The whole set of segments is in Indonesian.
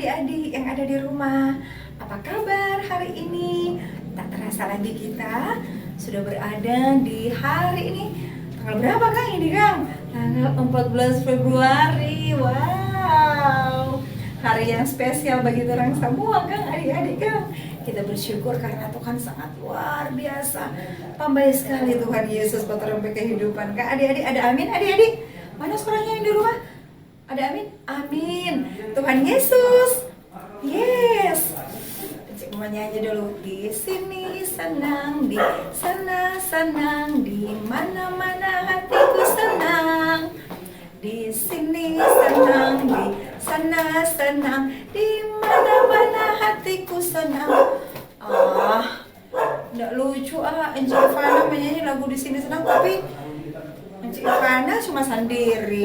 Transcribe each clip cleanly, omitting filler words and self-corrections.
adik-adik yang ada di rumah. Apa kabar hari ini? Tak terasa lagi kita sudah berada di hari ini. Tanggal berapa Kang ini Kang? Tanggal 14 Februari. Wow, hari yang spesial bagi orang semua Kang, adik-adik Kang. Kita bersyukur karena Tuhan sangat luar biasa. Pandai sekali Tuhan Yesus berterima kehidupan. Kang, adik-adik ada amin adik-adik? Mana suaranya yang di rumah? Ada amin? Amin. Tuhan Yesus. Yes. Cik mau nyanyi dulu. Di sini senang, di sana senang, di mana-mana hatiku senang. Di sini senang, di sana senang, di mana-mana hatiku senang. Nggak lucu Encik Ivana menyanyi lagu di sini senang, tapi Encik Ivana cuma sendiri.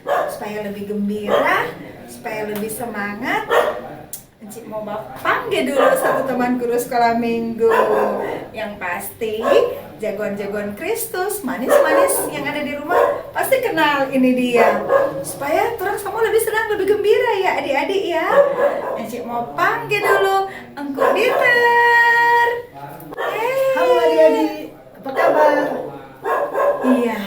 Supaya lebih gembira, supaya lebih semangat, Encik mau panggil dulu satu teman guru sekolah minggu. Yang pasti jagoan-jagoan Kristus, manis-manis yang ada di rumah pasti kenal ini dia. Supaya orang semua lebih senang, lebih gembira ya adik-adik ya. Encik mau panggil dulu Engku Diter. Halo adik-adik, apa kabar? Iya,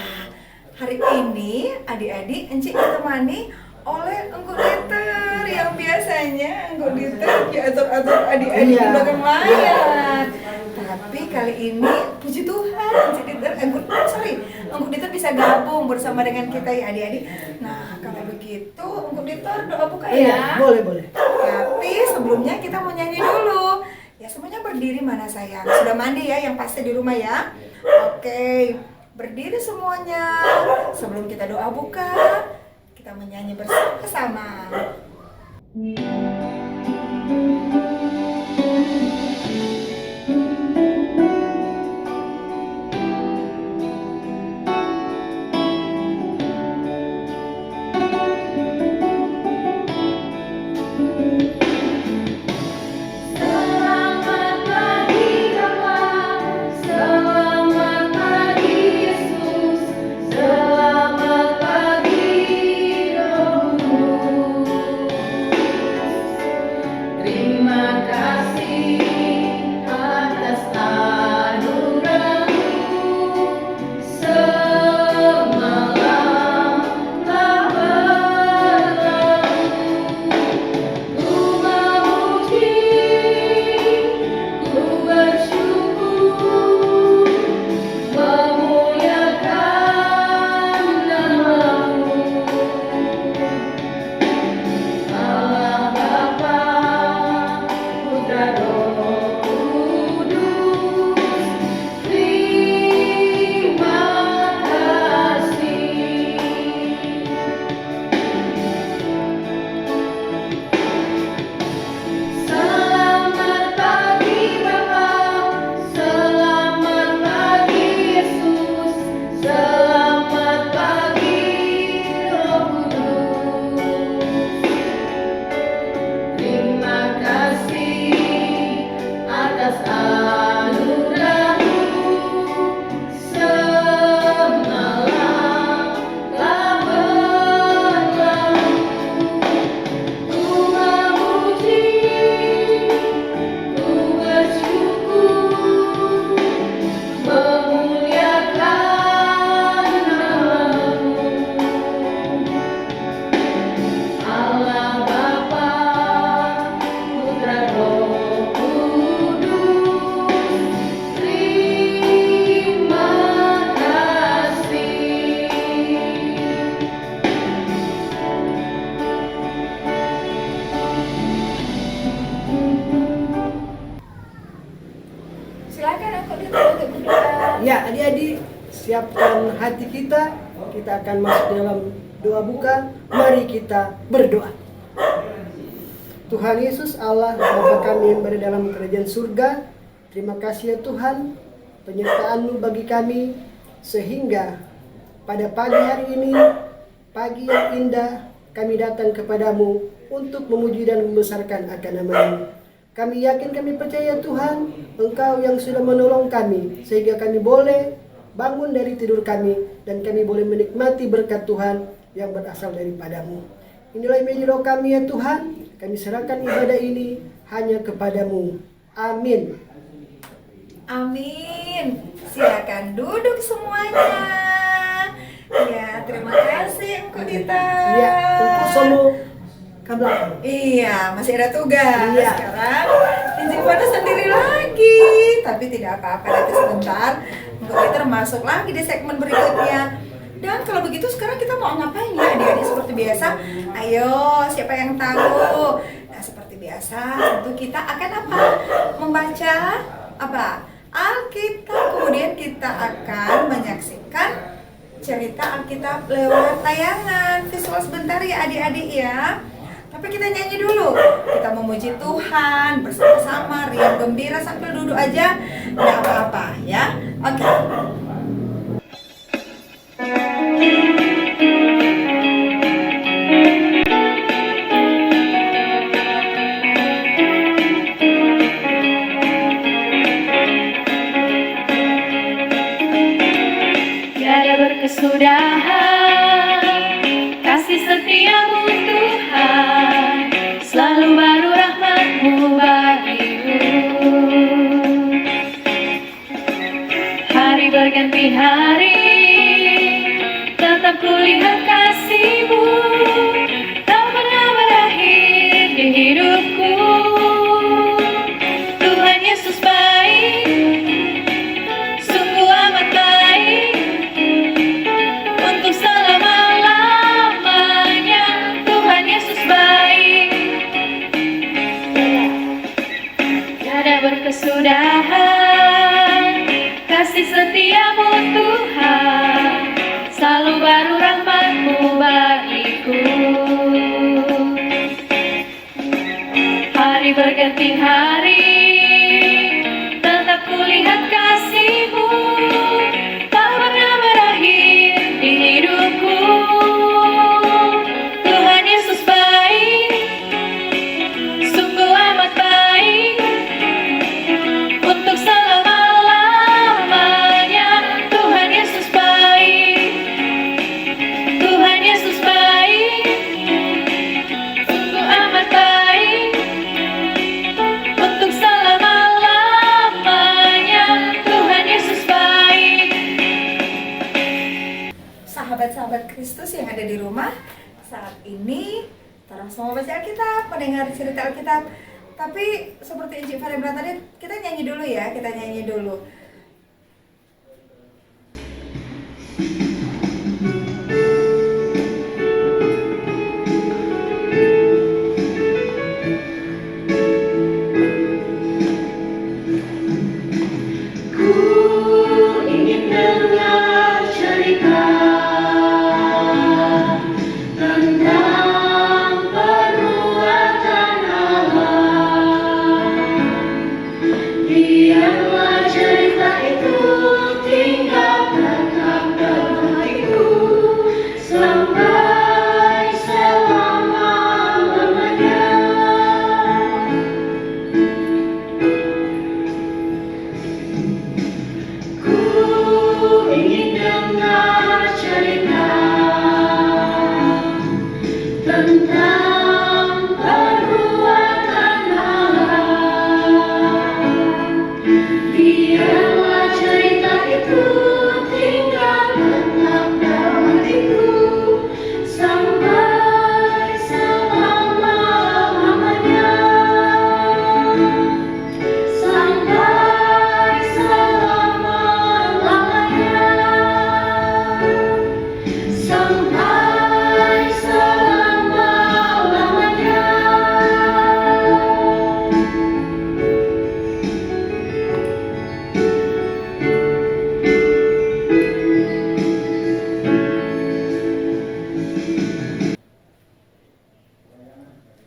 hari ini adik-adik Encik ditemani oleh Engku Diter yang biasanya Engku Diter diatur-atur adik-adik di belakang layar. Tapi kali ini puji Tuhan Engku Diter bisa gabung bersama dengan kita ya adik-adik. Nah kalau begitu Engku Diter doa buka ya. Iya, boleh. Tapi sebelumnya kita mau nyanyi dulu. Ya semuanya berdiri mana sayang? Sudah mandi ya yang pasti di rumah ya. Oke, berdiri semuanya. Sebelum kita doa buka, kita menyanyi bersama-sama. Silakan Engku Diter untuk berdoa. Ya adik-adik, siapkan hati kita. Kita akan masuk dalam doa buka. Mari kita berdoa. Tuhan Yesus Allah Bapa kami yang berada dalam kerajaan surga, terima kasih ya Tuhan penyertaan-Mu bagi kami, sehingga pada pagi hari ini, pagi yang indah, kami datang kepadamu untuk memuji dan membesarkan akan nama-Mu. Kami yakin, kami percaya Tuhan, Engkau yang sudah menolong kami, sehingga kami boleh bangun dari tidur kami, dan kami boleh menikmati berkat Tuhan yang berasal daripada-Mu. Inilah media doa kami ya Tuhan. Kami serahkan ibadah ini hanya kepadamu. Amin. Amin. Silakan duduk semuanya. Ya, terima kasih Engku Dita. Iya, Engku Somo ke belakang. Iya, masih ada tugas. Iya. Sekarang Injil pada sendiri lagi. Tapi tidak apa-apa, nanti sebentar Engku Dita masuk lagi di segmen berikutnya. Dan kalau begitu sekarang kita mau ngapain ya adik-adik seperti biasa? Ayo, siapa yang tahu? Nah, seperti biasa tentu kita akan apa? Membaca apa? Alkitab. Kemudian kita akan menyaksikan cerita Alkitab lewat tayangan visual sebentar ya adik-adik ya. Tapi kita nyanyi dulu. Kita memuji Tuhan bersama-sama, riang gembira sambil duduk aja. Nggak apa-apa ya. Oke. Tiada berkesudahan kasih setiamu Tuhan, selalu baru rahmat-Mu bagiku. Hari berganti hari, tetap kulihat kasih-Mu, tak pernah berakhir di hidupku. Tuhan Yesus baik, sungguh amat baik, untuk selama-lamanya. Tuhan Yesus baik, tiada berkesudahan kasih setiamu Tuhan, selalu baru rahmat-Mu bagiku. Hari berganti hari, tetap kulihat kasih-Mu, tak pernah berakhir di hidupku. Tuhan Yesus baik, sungguh amat baik, untuk selama-lamanya. Tuhan Yesus baik, Tuhan Yesus baik, sungguh amat baik, untuk selama-lamanya. Tuhan Yesus baik. Sahabat-sahabat Kristus yang ada di rumah, saat ini kita semua baca Alkitab, mendengar cerita Alkitab. Tapi seperti Injil Fare bilang tadi, kita nyanyi dulu ya, kita nyanyi dulu. Ingin dengar cerita tentang perbuatan Allah. Biarlah cerita itu tinggal tetap dalam hatiku sampai selama-lamanya. Ku ingin dengar cerita tentang perbuatan Allah. Biarlah cerita itu tinggal tetap dalam hatiku sampai selama-lamanya. Sampai selama-lamanya. Sampai selama-lamanya.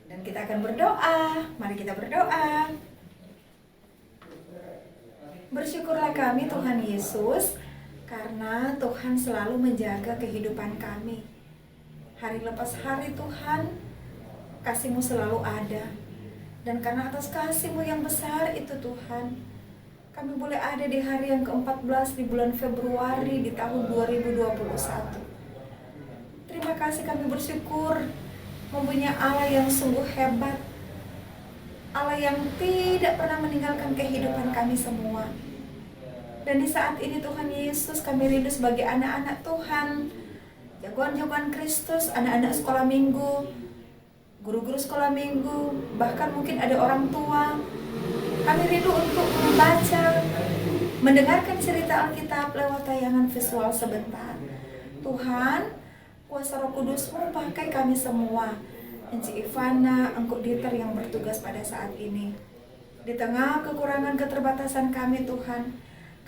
Dan kita akan berdoa. Mari kita berdoa. Bersyukurlah kami Tuhan Yesus, karena Tuhan selalu menjaga kehidupan kami. Hari lepas hari Tuhan, kasih-Mu selalu ada. Dan karena atas kasih-Mu yang besar itu Tuhan, kami boleh ada di hari yang ke-14 di bulan Februari di tahun 2021. Terima kasih, kami bersyukur mempunyai Allah yang sungguh hebat, Allah yang tidak pernah meninggalkan kehidupan kami semua. Dan di saat ini Tuhan Yesus, kami rindu sebagai anak-anak Tuhan, jagoan-jagoan Kristus, anak-anak sekolah minggu, guru-guru sekolah minggu, bahkan mungkin ada orang tua. Kami rindu untuk membaca, mendengarkan cerita Alkitab lewat tayangan visual sebentar. Tuhan, kuasa Roh Kudus-Mu pakai kami semua. Enci Ivana, Engkau Dieter yang bertugas pada saat ini. Di tengah kekurangan keterbatasan kami Tuhan,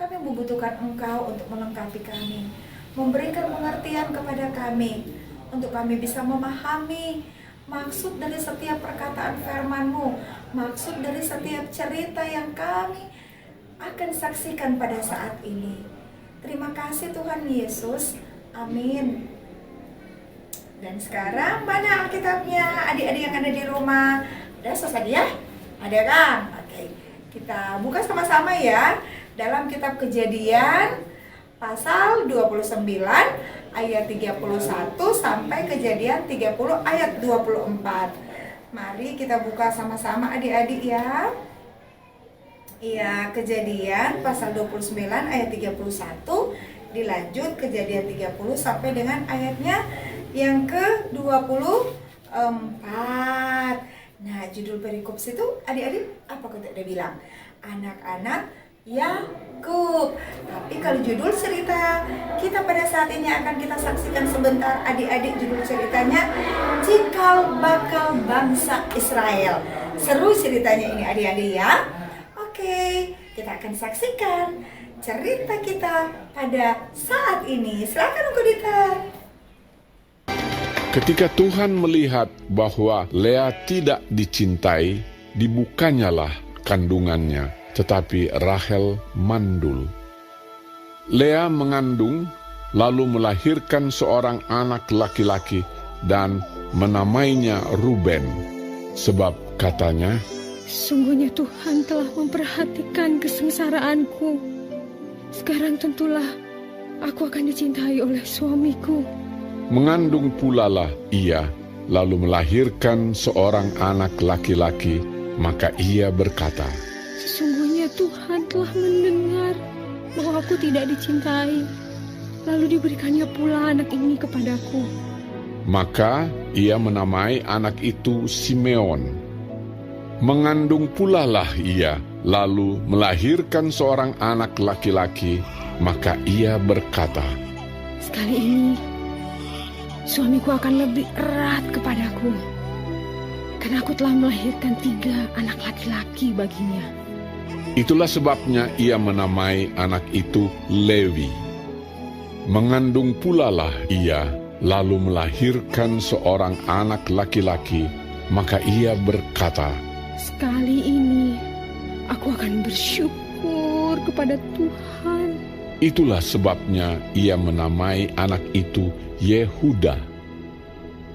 kami membutuhkan Engkau untuk melengkapi kami, memberikan pengertian kepada kami, untuk kami bisa memahami maksud dari setiap perkataan firman-Mu, maksud dari setiap cerita yang kami akan saksikan pada saat ini. Terima kasih Tuhan Yesus, amin. Dan sekarang mana Alkitabnya? Adik-adik yang ada di rumah, udah selesai ya? Ada kan? Oke, kita buka sama-sama ya. Dalam kitab Kejadian pasal 29 ayat 31 sampai Kejadian 30 ayat 24. Mari kita buka sama-sama adik-adik ya. Iya, Kejadian pasal 29 ayat 31 dilanjut Kejadian 30 sampai dengan ayatnya yang ke-24. Nah, judul perikop situ adik-adik apa kita udah bilang? Anak-anak Yakub. Tapi kalau judul cerita kita pada saat ini akan kita saksikan sebentar adik-adik, judul ceritanya Cikal Bakal Bangsa Israel. Seru ceritanya ini adik-adik ya. Oke, kita akan saksikan cerita kita pada saat ini. Silakan Uncle Dieter. Ketika Tuhan melihat bahwa Lea tidak dicintai, dibukanyalah kandungannya, tetapi Rahel mandul. Lea mengandung, lalu melahirkan seorang anak laki-laki dan menamainya Ruben, sebab katanya, "Sungguhnya Tuhan telah memperhatikan kesengsaraanku. Sekarang tentulah aku akan dicintai oleh suamiku." Mengandung pulalah ia, lalu melahirkan seorang anak laki-laki, maka ia berkata, "Sesungguhnya Tuhan telah mendengar bahwa aku tidak dicintai, lalu diberikannya pula anak ini kepadaku." Maka ia menamai anak itu Simeon. Mengandung pulalah ia, lalu melahirkan seorang anak laki-laki, maka ia berkata, "Sekali ini suamiku akan lebih erat kepadaku, karena aku telah melahirkan 3 anak laki-laki baginya." Itulah sebabnya ia menamai anak itu Lewi. Mengandung pulalah ia, lalu melahirkan seorang anak laki-laki, maka ia berkata, "Sekali ini aku akan bersyukur kepada Tuhan." Itulah sebabnya ia menamai anak itu Yehuda.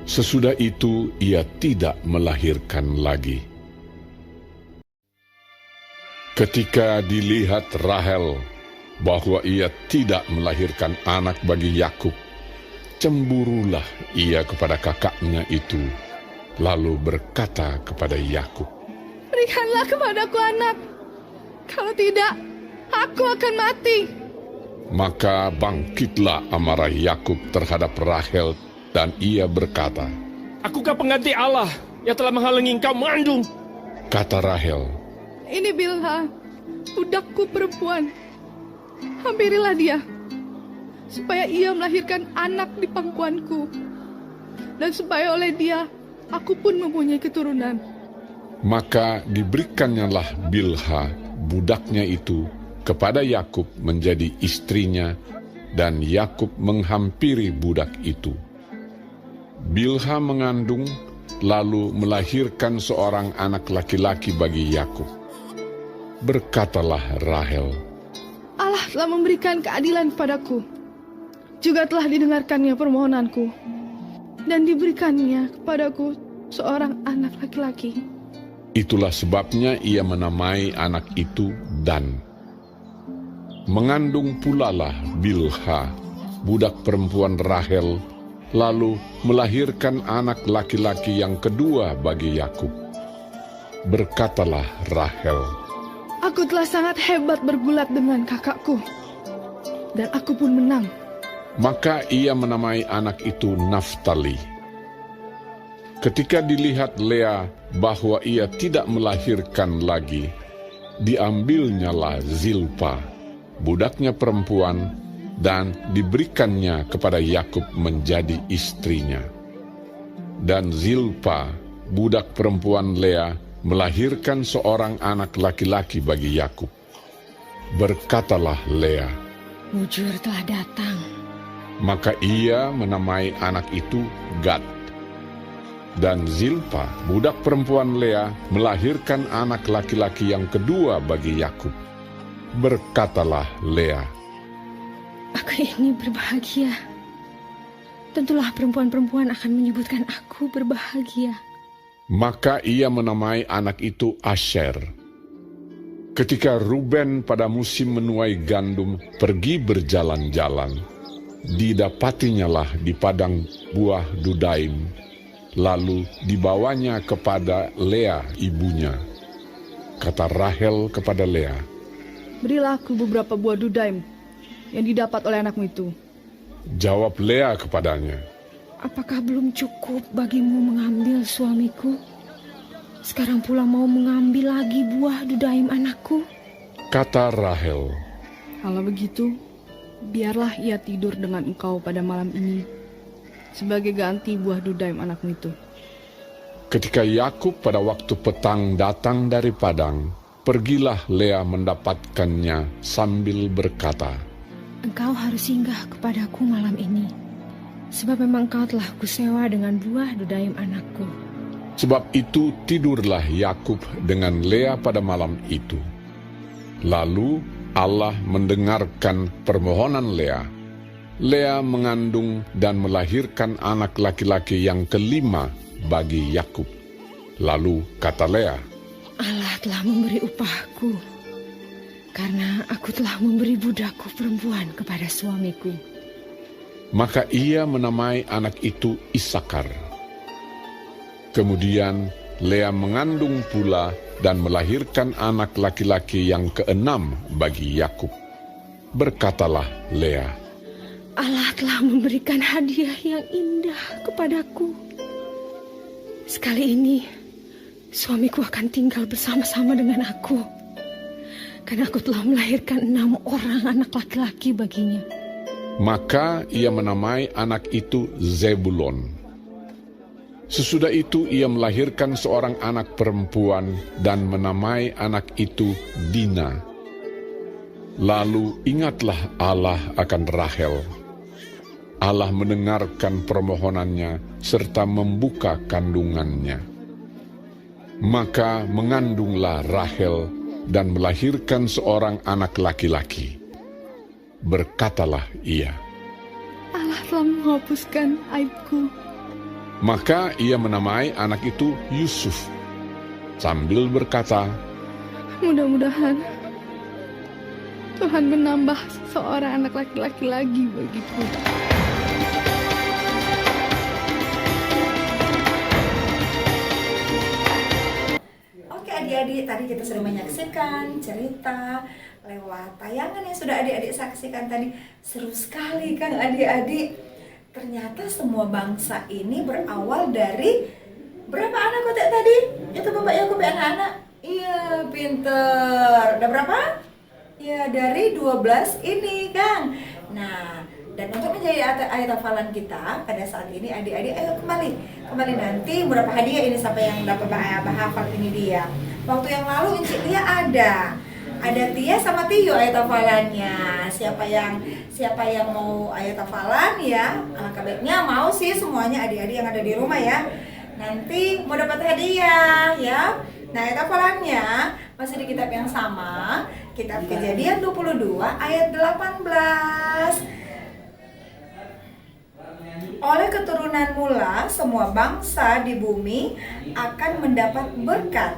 Sesudah itu ia tidak melahirkan lagi. Ketika dilihat Rahel bahwa ia tidak melahirkan anak bagi Yakub, cemburulah ia kepada kakaknya itu, lalu berkata kepada Yakub, "Berikanlah kepadaku anak, kalau tidak aku akan mati." Maka bangkitlah amarah Yakub terhadap Rahel, dan ia berkata, "Akukah pengganti Allah yang telah menghalangi engkau mengandung?" Kata Rahel, "Ini Bilha, budakku perempuan. Hampirilah dia, supaya ia melahirkan anak di pangkuanku, dan supaya oleh dia aku pun mempunyai keturunan." Maka diberikannya Bilha, budaknya itu, kepada Yakub menjadi istrinya, dan Yakub menghampiri budak itu. Bilha mengandung, lalu melahirkan seorang anak laki-laki bagi Yakub. Berkatalah Rahel, "Allah telah memberikan keadilan kepadaku, juga telah didengarkannya permohonanku, dan diberikannya kepadaku seorang anak laki-laki." Itulah sebabnya ia menamai anak itu Dan. Mengandung pulalah Bilha, budak perempuan Rahel, lalu melahirkan anak laki-laki yang kedua bagi Yakub. Berkatalah Rahel, Aku telah sangat hebat bergulat dengan kakakku, dan aku pun menang. maka ia menamai anak itu Naftali. Ketika dilihat Lea bahwa ia tidak melahirkan lagi, diambilnyalah Zilpa, budaknya perempuan, dan diberikannya kepada Yakub menjadi istrinya. Dan Zilpa, budak perempuan Lea, melahirkan seorang anak laki-laki bagi Yakub. Berkatalah Lea, Mujur telah datang. maka ia menamai anak itu Gad. Dan Zilpa, budak perempuan Lea, melahirkan anak laki-laki yang kedua bagi Yakub. Berkatalah Lea, Aku ini berbahagia. Tentulah perempuan-perempuan akan menyebutkan aku berbahagia. maka ia menamai anak itu Asher. Ketika Ruben pada musim menuai gandum pergi berjalan-jalan, didapatinyalah di padang buah Dudaim, lalu dibawanya kepada Lea ibunya. Kata Rahel kepada Lea, Berilah aku beberapa buah dudaim yang didapat oleh anakmu itu. jawab Lea kepadanya, Apakah belum cukup bagimu mengambil suamiku? Sekarang pula mau mengambil lagi buah dudaim anakku? kata Rahel, Kalau begitu, biarlah ia tidur dengan engkau pada malam ini, sebagai ganti buah dudaim anakmu itu. ketika Yakub pada waktu petang datang dari padang, pergilah Lea mendapatkannya sambil berkata, Engkau harus singgah kepadaku malam ini, sebab memang engkau telah kusewa dengan buah dudaim anakku. Sebab itu tidurlah Yakub dengan Lea pada malam itu. Lalu Allah mendengarkan permohonan Lea. Lea mengandung dan melahirkan anak laki-laki yang kelima bagi Yakub. Lalu kata Lea, Allah telah memberi upahku, karena aku telah memberi budakku perempuan kepada suamiku. maka ia menamai anak itu Isakar. Kemudian Lea mengandung pula dan melahirkan anak laki-laki yang keenam bagi Yakub. Berkatalah Lea, Allah telah memberikan hadiah yang indah kepadaku. Sekali ini, suamiku akan tinggal bersama-sama dengan aku, karena aku telah melahirkan 6 orang anak laki-laki baginya. maka ia menamai anak itu Zebulon. Sesudah itu ia melahirkan seorang anak perempuan dan menamai anak itu Dina. Lalu ingatlah Allah akan Rahel. Allah mendengarkan permohonannya serta membuka kandungannya. Maka mengandunglah Rahel dan melahirkan seorang anak laki-laki. Berkatalah ia, Allah telah menghapuskan aibku. maka ia menamai anak itu Yusuf, sambil berkata, Mudah-mudahan Tuhan menambah seorang anak laki-laki lagi bagiku. Oke adik-adik, tadi kita sudah menyaksikan cerita lewat tayangan yang sudah adik-adik saksikan tadi. Seru sekali kan adik-adik. Ternyata semua bangsa ini berawal dari berapa anak kotek tadi? Itu Bapak Yakub anak-anak? Iya, pinter. Ada berapa? Ya, dari 12 ini, Kang. Nah, dan untuk menjadi ayat hafalan kita pada saat ini, adik-adik, ayo kembali nanti berapa hadiah ini sampai yang dapat hafal ini dia. Waktu yang lalu Encik Tia ada Tia sama Tio ayat hafalannya. Siapa yang mau ayat hafalan ya? Alangkah baiknya mau sih semuanya adik-adik yang ada di rumah ya. Nanti mau dapat hadiah ya. Nah, ayat hafalannya masih di kitab yang sama, kitab Kejadian 22 ayat 18. Oleh keturunan mula semua bangsa di bumi akan mendapat berkat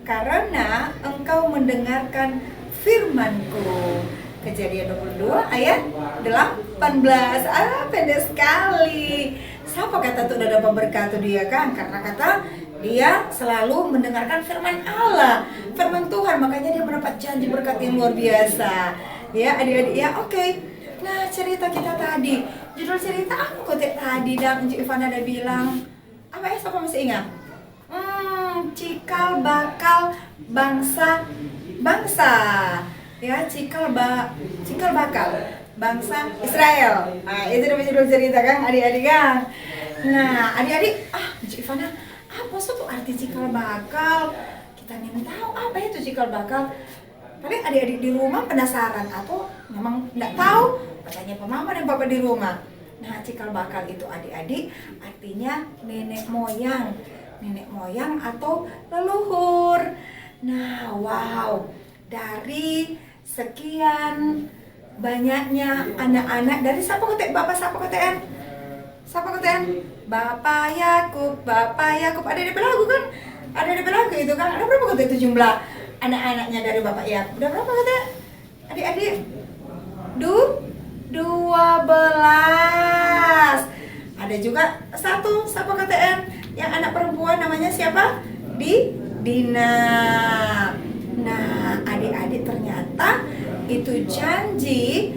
karena engkau mendengarkan firman-Ku. Kejadian 22 ayat 18. 18. Pendek sekali. Siapa kata tuh udah dapat berkat tuh dia kan? Karena kata dia selalu mendengarkan firman Allah, firman Tuhan, makanya dia mendapat janji berkat yang luar biasa. Ya, adik-adik ya, oke. Nah, cerita kita tadi, judul cerita apa kok tadi dan Encik Ivana ada bilang? Apa ya, siapa masih ingat? Cikal bakal bangsa. Ya, cikal bakal bangsa Israel. Nah, itu namanya judul cerita kan, adik-adik kan? Nah, adik-adik, Encik Ivana, apa sih tuh arti cikal bakal? Kita nih tahu apa itu cikal bakal. Paling adik-adik di rumah penasaran atau memang nggak tahu, bertanya ke mama dan papa di rumah. Nah, cikal bakal itu adik-adik artinya nenek moyang atau leluhur. Nah, wow, dari sekian banyaknya anak-anak dari siapa kotek bapak siapa kotekan? Bapak Yakub, ada di belagu kan? Ada di belagu itu kan? Ada berapa kotek itu jumlah anak-anaknya dari Bapak Yakub? Ada berapa kotek? Adik-adik? 12. Ada juga satu, siapa kotekan? Yang anak perempuan namanya siapa? Dina. Nah, adik-adik ternyata itu janji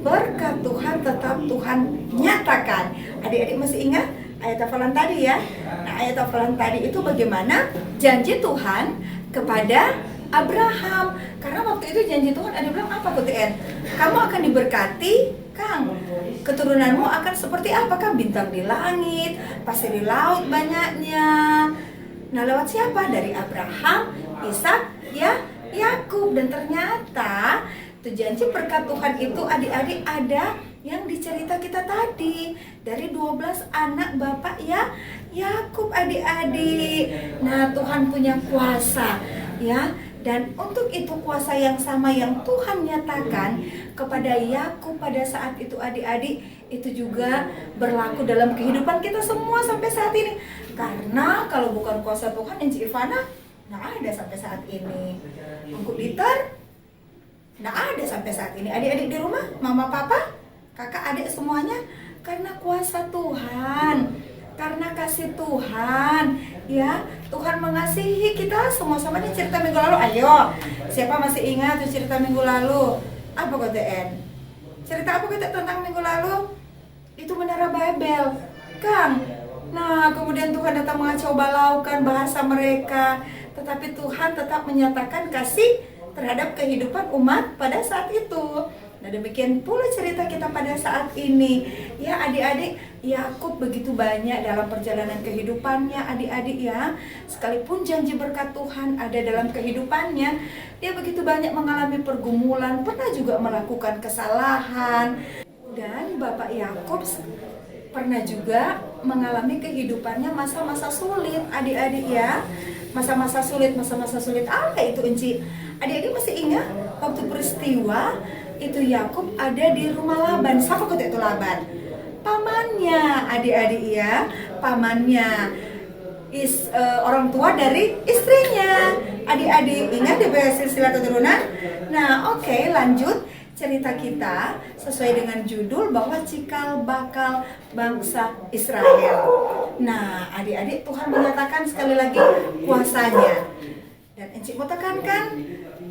berkat Tuhan tetap Tuhan nyatakan. Adik-adik masih ingat ayat hafalan tadi ya? Nah, ayat hafalan tadi itu bagaimana janji Tuhan kepada Abraham. Karena waktu itu janji Tuhan ada bilang apa KTN? Kamu akan diberkati, Kang. Keturunanmu akan seperti apa, Kang? Bintang di langit, pasir di laut banyaknya. Nah, lewat siapa? Dari Abraham, Ishak, Yakub. Dan ternyata janji berkat Tuhan itu adik-adik ada yang dicerita kita tadi dari 12 anak Bapak Yakub adik-adik. Nah, Tuhan punya kuasa ya, dan untuk itu kuasa yang sama yang Tuhan nyatakan kepada Yakub pada saat itu adik-adik itu juga berlaku dalam kehidupan kita semua sampai saat ini. Karena kalau bukan kuasa Tuhan, Encik Ivana nggak ada sampai saat ini. Ungkuk Diter nggak ada sampai saat ini. Adik-adik di rumah, mama, papa, kakak, adik semuanya karena kuasa Tuhan, karena kasih Tuhan, ya. Tuhan mengasihi kita semua-sama. Ini cerita minggu lalu. Ayo, siapa masih ingat tuh cerita minggu lalu? Apa KTN? Cerita apa kita tentang minggu lalu? Itu Menara Babel, Kang. Nah, kemudian Tuhan datang mengacau balaukan bahasa mereka, tetapi Tuhan tetap menyatakan kasih terhadap kehidupan umat pada saat itu. Nah, demikian pula cerita kita pada saat ini. Ya, adik-adik, Yakub begitu banyak dalam perjalanan kehidupannya, adik-adik ya. Sekalipun janji berkat Tuhan ada dalam kehidupannya, dia begitu banyak mengalami pergumulan, pernah juga melakukan kesalahan. Dan Bapak Yakub pernah juga mengalami kehidupannya masa-masa sulit, adik-adik ya. Masa-masa sulit apa itu, Enci? Adik-adik masih ingat waktu peristiwa itu Yakub ada di rumah Laban. Siapa kata itu Laban? Pamannya, adik-adik ya. Pamannya orang tua dari istrinya. Adik-adik ingat di silsilah keturunan? Nah, oke, lanjut cerita kita sesuai dengan judul bahwa cikal bakal bangsa Israel. Nah, adik-adik, Tuhan menyatakan sekali lagi kuasanya. Dan Encik mau tekankan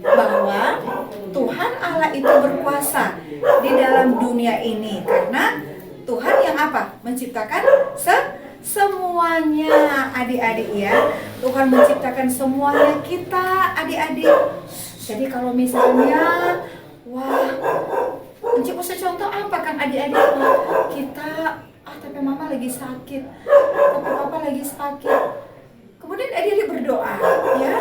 bahwa Tuhan Allah itu berkuasa di dalam dunia ini, karena Tuhan yang apa? Menciptakan semuanya, adik-adik ya. Tuhan menciptakan semuanya kita, adik-adik. Jadi kalau misalnya wah, Encik usah contoh apa Kang adik-adik? Kita, tapi mama lagi sakit, tapi papa lagi sakit. Kemudian adik-adik berdoa, ya.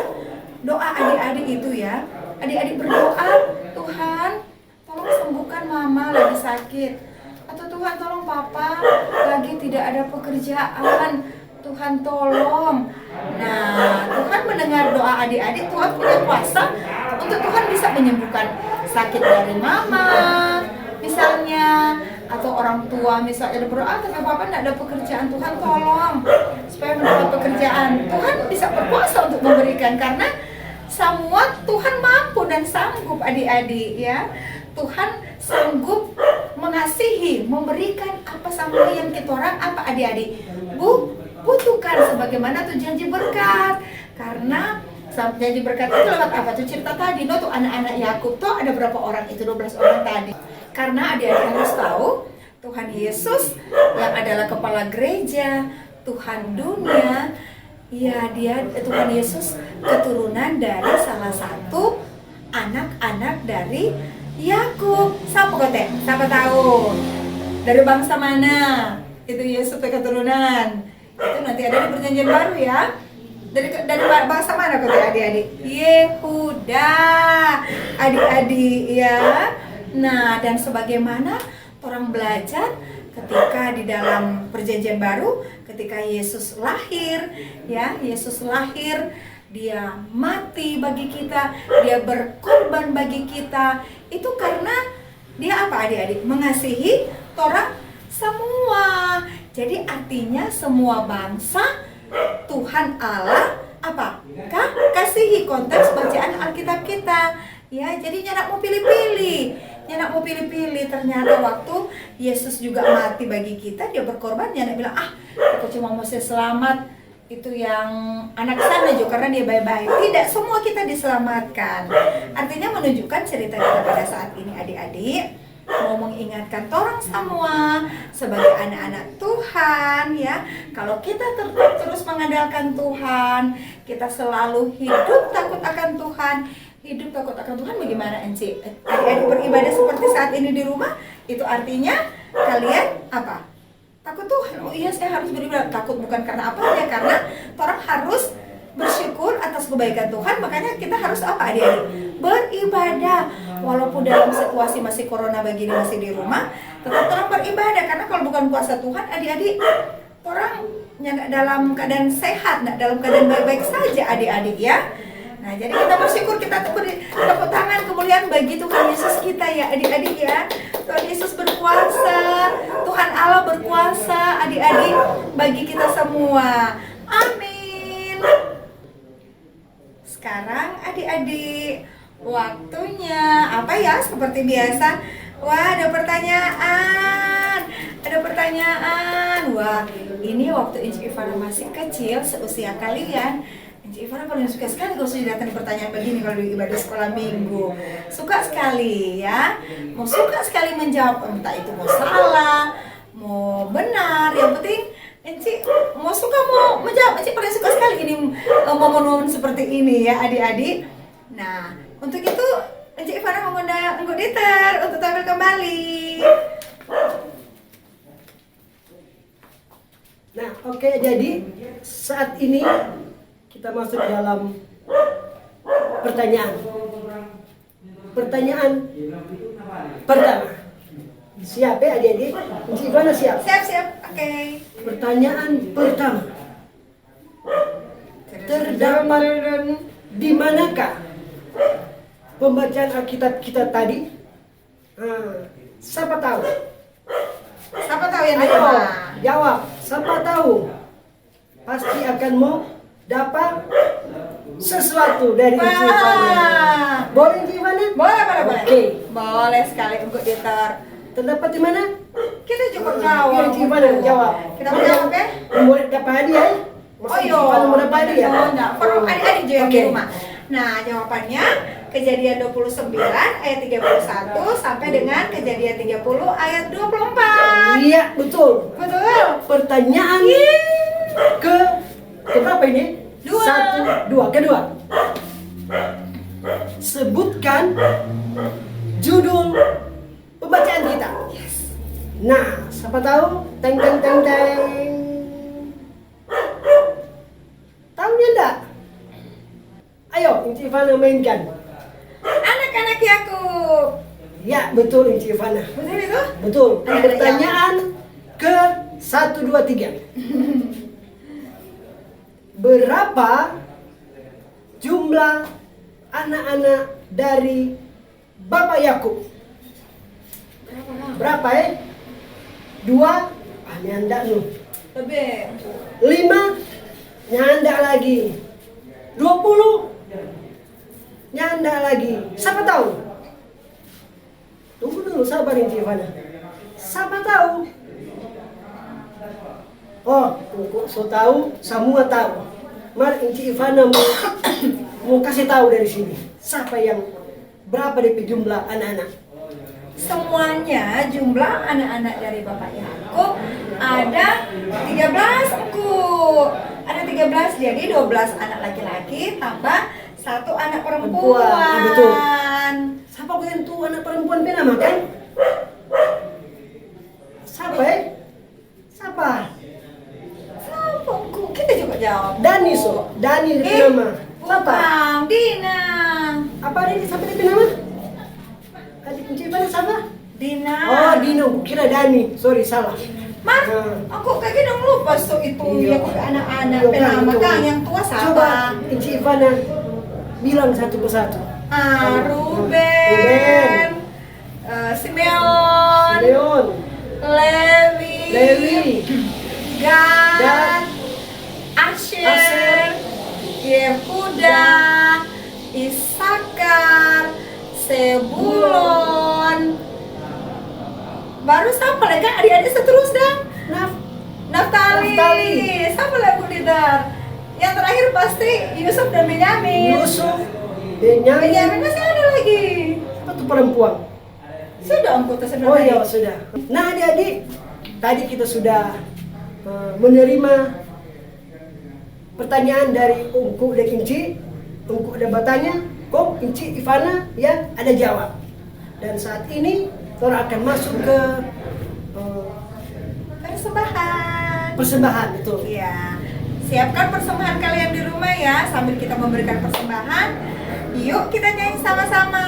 Doa adik-adik itu ya. Adik-adik berdoa, Tuhan, tolong sembuhkan mama lagi sakit. Atau Tuhan tolong papa lagi tidak ada pekerjaan. Tuhan tolong. Nah, Tuhan mendengar doa adik-adik. Tuhan punya kuasa untuk Tuhan bisa menyembuhkan sakit dari mama misalnya, atau orang tua misalnya berdoa tapi papa tidak ada pekerjaan, Tuhan tolong supaya mendapat pekerjaan. Tuhan bisa berkuasa untuk memberikan, karena semua Tuhan mampu dan sanggup adik-adik ya. Tuhan sanggup mengasihi, memberikan apa sama yang kita orang apa adik-adik butuhkan, sebagaimana tuh janji berkat. Karena janji berkat itu lewat apa tuh cerita tadi, tuh anak-anak Yakub tuh ada berapa orang itu, 12 orang tadi. Karena adik-adik harus tahu Tuhan Yesus yang adalah kepala gereja, Tuhan dunia, ya Tuhan Yesus keturunan dari salah satu anak-anak dari Yakub. Siapa kote? Siapa tahu? Dari bangsa mana? Itu Yesus keturunan. Itu nanti ada di perjanjian baru ya. Dari bangsa mana kote adik-adik? Yehuda. Adik-adik ya. Nah, dan sebagaimana orang belajar ketika di dalam perjanjian baru, ketika Yesus lahir, ya, Yesus lahir, dia mati bagi kita, dia berkorban bagi kita. Itu karena dia apa adik-adik? Mengasihi orang semua. Jadi artinya semua bangsa Tuhan Allah apa? Kasihi, konteks bacaan Alkitab kita. Ya, jadi nyanak mau pilih-pilih. Nyanak mau pilih-pilih, ternyata waktu Yesus juga mati bagi kita, dia berkorban, nyanak bilang, aku cuma mau selamat, itu yang anak sana juga karena dia baik-baik. Tidak, semua kita diselamatkan. Artinya menunjukkan cerita kita pada saat ini adik-adik mau mengingatkan orang semua sebagai anak-anak Tuhan ya. Kalau kita terus mengandalkan Tuhan, kita selalu hidup takut akan Tuhan. Hidup takut akan Tuhan bagaimana Enci? Adik-adik beribadah seperti saat ini di rumah, itu artinya kalian apa? Takut Tuhan. Oh iya, saya harus beribadah. Takut bukan karena apa ya, karena orang harus bersyukur atas kebaikan Tuhan. Makanya kita harus apa adik-adik? Beribadah. Walaupun dalam situasi masih corona begini, masih di rumah, tetap orang beribadah. Karena kalau bukan kuasa Tuhan, adik-adik, orang dalam keadaan sehat, dalam keadaan baik-baik saja adik-adik ya. Nah, jadi kita bersyukur, kita tepuk tangan kemuliaan bagi Tuhan Yesus kita ya adik-adik ya. Tuhan Yesus berkuasa, Tuhan Allah berkuasa adik-adik bagi kita semua. Amin. Sekarang adik-adik waktunya apa ya, seperti biasa. Wah, ada pertanyaan. Wah, ini waktu Inci Ivana masih kecil, seusia kalian, Inci Ivana paling suka sekali kalau sudah datang pertanyaan begini kalau di ibadah sekolah minggu. Suka sekali ya, suka sekali menjawab, entah itu mau salah, mau benar, yang penting Inci mau menjawab. Inci paling suka sekali gini momen-momen seperti ini ya adik-adik. Nah, untuk itu Inci Ivana mengundang Engku Diter untuk tampil kembali. Nah, oke, jadi saat ini kita masuk dalam pertanyaan. Pertanyaan pertama. Siap ya adik-adik? Inci Ivana siap? Siap, oke. Pertanyaan pertama. Terdapat di manakah pembacaan Alkitab kita tadi? Siapa tahu? Siapa tahu yang Ayo, mana? jawab. Siapa tahu? Pasti akan mau dapat sesuatu dari Inci Ivana. Boleh Inci Ivana? Boleh. Oke. Boleh sekali untuk Diter. Terdapat di mana? Kita cukup jawab. Oke, Inci Ivana jawab. Kita mau jawab ya? Boleh dapat hadiah? Oh iya. Inci Ivana mau dapat hadiah? Nah, perlu adik-adik juga yang di Oke. rumah. Nah, jawabannya Kejadian 29 ayat 31 sampai dengan Kejadian 30 ayat 24. Iya, betul. Betul. Pertanyaan ke berapa ini? Dua. Kedua. Sebutkan judul pembacaan kita. Nah, siapa tahu? Teng. Tahunya enggak? Ayo, Inci Ivana mainkan. Anak-anak Yakub. Ya, betul Inci Ivana. Betul itu? Betul. Anak-anak Pertanyaan ke 1, 2, 3. Berapa jumlah anak-anak dari Bapak Yakub? Berapa ya? 2? Nyanda lu. Lebih. 5? Nyanda lagi. 20? Nyanda lagi. Siapa tahu? Tunggu dulu, sabar Inci Ivana. Siapa tahu? Oh, kok so tahu, semua tahu. Mari Inci Ivana mau kasih tahu dari sini. Siapa yang berapa DP jumlah anak-anak? Semuanya jumlah anak-anak dari Bapak Yakub ada 13 Engku. Ada 13, jadi 12 anak laki-laki tambah 1 anak perempuan. Betul. Siapa yang tuh anak perempuan nama kan? Siapa ya? Siapa? Siapa Engku? Kita juga jawab. Dani Dani DP nama. Siapa? Bukan, Dina. Apa ini siapa DP nama? Adik Inci Ivana siapa? Dina. Oh, Dino, kira Dani. Sorry, salah. Mas, aku kayaknya udah lupa so itu Iya. ya ke anak-anak Iya, penama itu. Kang yang tua siapa? Coba Inci Ivana bilang satu persatu. Ruben, Simeon, Leon, Levi, Gad, Dan, Asher, Asher, Yehuda, Isakar, Sebulon. Baru siapa lagi? Adik-adik seterus dah. Naftali. Siapa lagi Lidar? Yang terakhir pasti Yusuf dan Benyamin. Yusuf, Benyamin. Benyamin masih ada lagi. Apa tuh perempuan? Sudah angkut sebenarnya. Oh iya, sudah. Nah, adik-adik, tadi kita sudah menerima pertanyaan dari Ungku dan Inci. Ungku ada bertanya, kok Inci Ivana ya ada jawab. Dan saat ini kita akan masuk ke persembahan itu. Iya. Siapkan persembahan kalian di rumah ya. Sambil kita memberikan persembahan, yuk kita nyanyi sama-sama.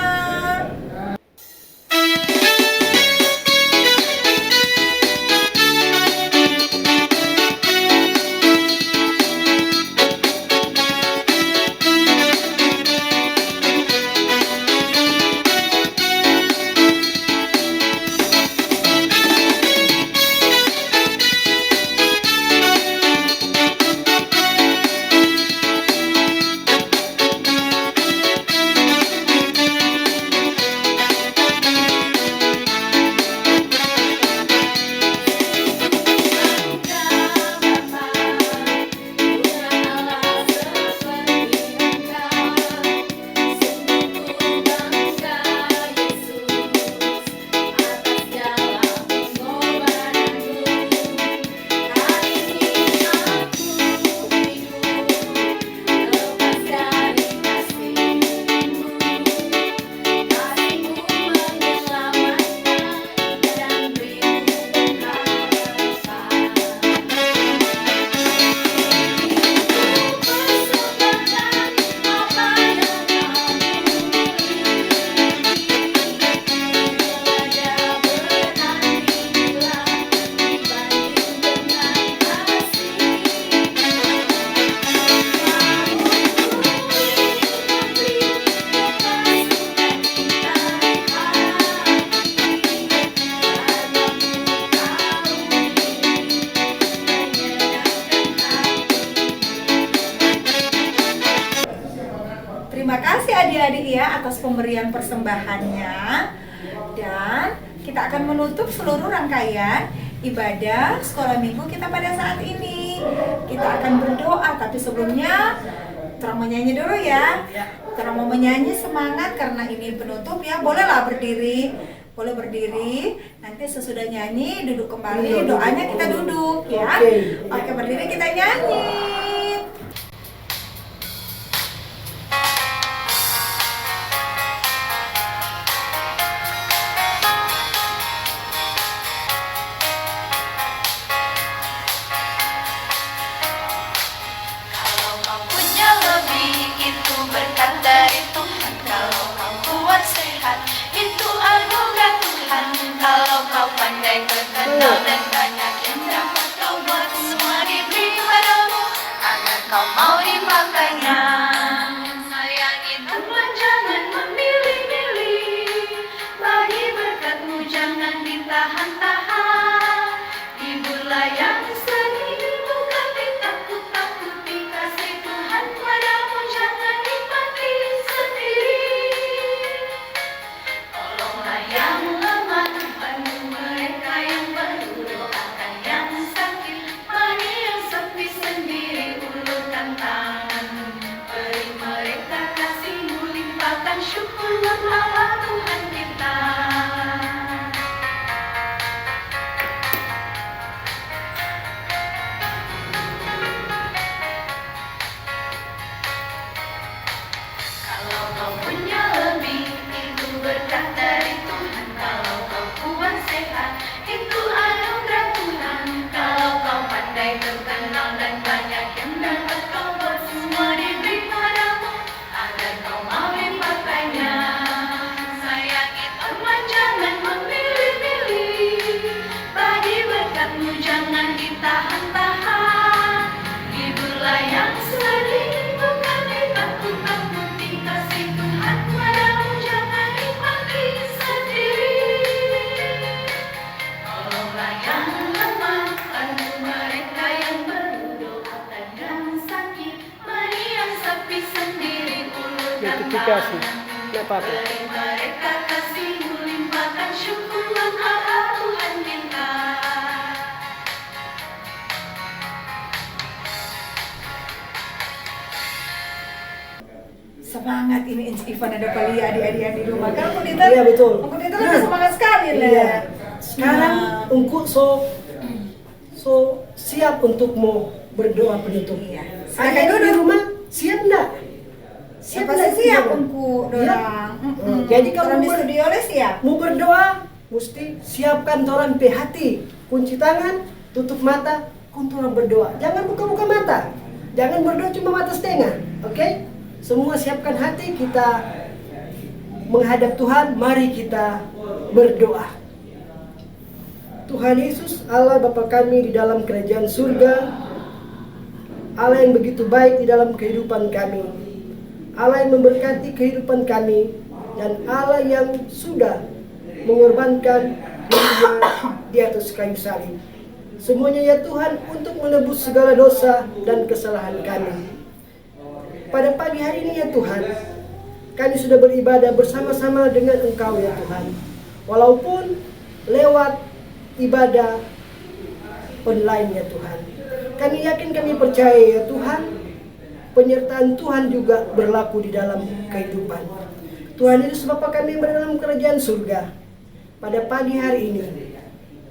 Terima kasih adik-adik ya atas pemberian persembahannya. Dan kita akan menutup seluruh rangkaian ibadah sekolah minggu kita pada saat ini. Kita akan berdoa, tapi sebelumnya Terang menyanyi dulu ya. Terang mau menyanyi semangat karena ini penutup ya. Bolehlah berdiri. Boleh berdiri. Nanti sesudah nyanyi duduk kembali. Doanya kita duduk ya. Oke, berdiri kita nyanyi. Kalau kau punya lebih, itu berkat dari Tuhan. Kalau kau kuat sehat, itu anugerah Tuhan. Kalau kau pandai berkenal dan banyak yang dapat kau buat, semua diberi padamu. ditahan-tahan. Hiburlah yang sedih, bukan ditakut-takuti. Kasih Tuhan padamu jangan nikmati sendiri. Tolonglah yang lemah, bantu mereka yang berdoa, yang sakit, beri yang sepi sendiri, ulurkan Notifikasi. tangan. Nggak apa-apa. Beri mereka kasih-Mu, limpahkan syukur apa Tuhan minta. Semangat ini Ivan ada Palia adik-adik yang di rumah kan Kudita. Iya, betul. Kudita lebih semangat sekali lah. Iya. Sekarang engkau so siap untuk mau berdoa penutup. Iya. Ada di rumah siap enggak? Siapa enggak sih siap di rumah? engku Iya. dorang. Jadi kalau Orang di mau studio oleh siap. mau berdoa mesti siapkan toran hati, kunci tangan, tutup mata, kunturan berdoa. Jangan buka-buka mata. Jangan berdoa cuma mata setengah, oke? Semua siapkan hati, kita menghadap Tuhan, mari kita berdoa. Tuhan Yesus, Allah Bapa kami di dalam kerajaan surga, Allah yang begitu baik di dalam kehidupan kami, Allah yang memberkati kehidupan kami, dan Allah yang sudah mengorbankan dirinya di atas kayu salib. Semuanya ya Tuhan untuk menebus segala dosa dan kesalahan kami. Pada pagi hari ini ya Tuhan, kami sudah beribadah bersama-sama dengan Engkau ya Tuhan. Walaupun lewat ibadah online ya Tuhan. Kami yakin, kami percaya ya Tuhan, penyertaan Tuhan juga berlaku di dalam kehidupan. Tuhan Yesus Bapa kami yang berada dalam kerajaan surga, pada pagi hari ini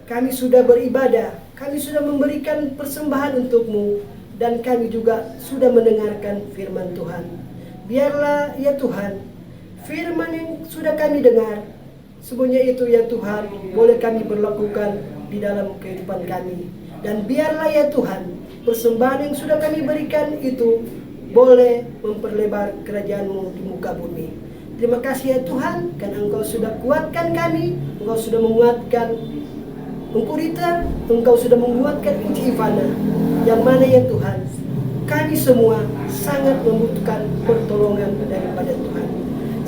kami sudah beribadah, kami sudah memberikan persembahan untuk-Mu, dan kami juga sudah mendengarkan firman Tuhan. Biarlah ya Tuhan, firman yang sudah kami dengar, semuanya itu ya Tuhan, boleh kami berlakukan di dalam kehidupan kami. Dan biarlah ya Tuhan, persembahan yang sudah kami berikan itu boleh memperlebar kerajaan-Mu di muka bumi. Terima kasih ya Tuhan, karena Engkau sudah kuatkan kami, Engkau sudah menguatkan Kudita, Engkau sudah menguatkan Ivana, yang mana ya Tuhan, kami semua sangat membutuhkan pertolongan daripada Tuhan.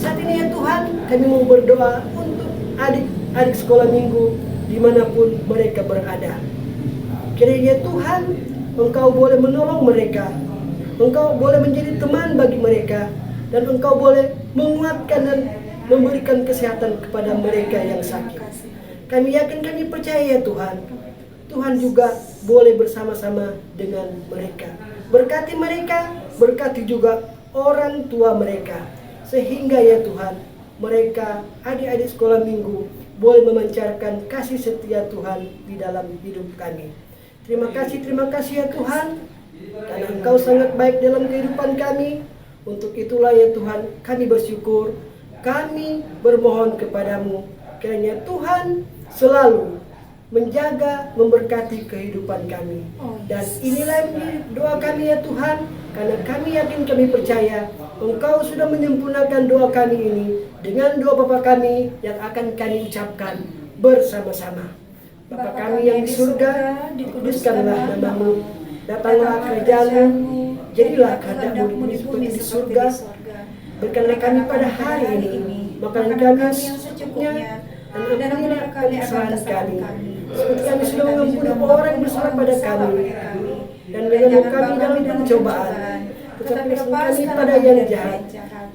Saat ini ya Tuhan, kami mau berdoa untuk adik-adik sekolah minggu dimanapun mereka berada. Kiranya Tuhan, Engkau boleh menolong mereka, Engkau boleh menjadi teman bagi mereka, dan Engkau boleh menguatkan dan memberikan kesehatan kepada mereka yang sakit. Kami yakin, kami percaya ya Tuhan, Tuhan juga boleh bersama-sama dengan mereka. Berkati mereka, berkati juga orang tua mereka, sehingga ya Tuhan, mereka adik-adik sekolah minggu boleh memancarkan kasih setia Tuhan di dalam hidup kami. Terima kasih ya Tuhan, karena Engkau sangat baik dalam kehidupan kami. Untuk itulah ya Tuhan, kami bersyukur, kami bermohon kepadamu, kiranya Tuhan selalu menjaga, memberkati kehidupan kami. Dan inilah yang menjadi doa kami ya Tuhan, karena kami yakin, kami percaya Engkau sudah menyempurnakan doa kami ini dengan doa Bapa kami yang akan kami ucapkan bersama-sama. Bapa kami yang di surga, dikuduskanlah nama-Mu, datanglah kerajaan-Mu, jadilah kehendak-Mu di bumi seperti di surga. Berikanlah kami pada hari ini makanan kami yang secukupnya, dan ampunilah kesalahan kami, seperti kami sudah mengampuni orang yang bersalah pada kami, dan jangan kami dalam pencobaan, tetapi kami pada yang jahat,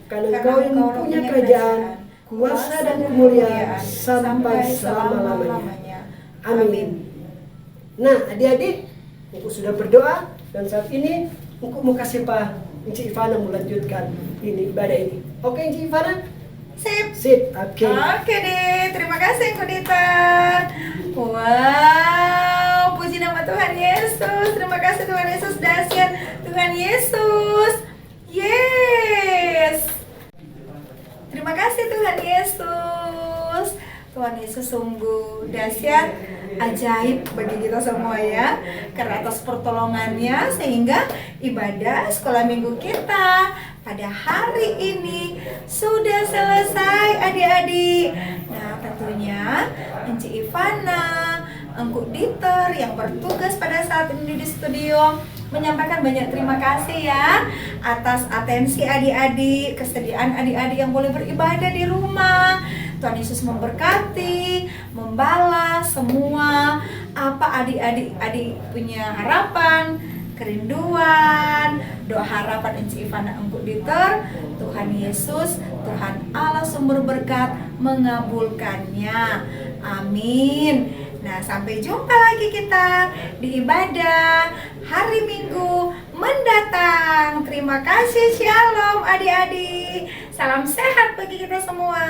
karena Engkau yang punya kerajaan, kuasa dan kemuliaan sampai selama-lamanya. Amin. Nah, adik-adik, Engkau sudah berdoa, dan saat ini Engkau mau kasih Encik Ivana melanjutkan ini ibadah ini. Oke, Encik Ivana? Sip. Oke. Oke deh, terima kasih Kudita. Wow, puji nama Tuhan Yesus. Terima kasih Tuhan Yesus, dahsyat Tuhan Yesus. Yes. Terima kasih Tuhan Yesus. Tuhan Yesus sungguh dahsyat, ajaib bagi kita semua ya, karena atas pertolongannya sehingga ibadah sekolah minggu kita pada hari ini sudah selesai adik-adik. Nah tentunya Encik Ivana Engku Diter yang bertugas pada saat ini di studio menyampaikan banyak terima kasih ya atas atensi adik-adik, kesediaan adik-adik yang boleh beribadah di rumah. Tuhan Yesus memberkati, membalas semua apa adik-adik punya harapan, kerinduan, doa harapan Enci Ivana Engku Diter. Tuhan Yesus, Tuhan Allah sumber berkat mengabulkannya. Amin. Nah, sampai jumpa lagi kita di ibadah hari Minggu mendatang. Terima kasih, shalom adik-adik. Salam sehat bagi kita semua.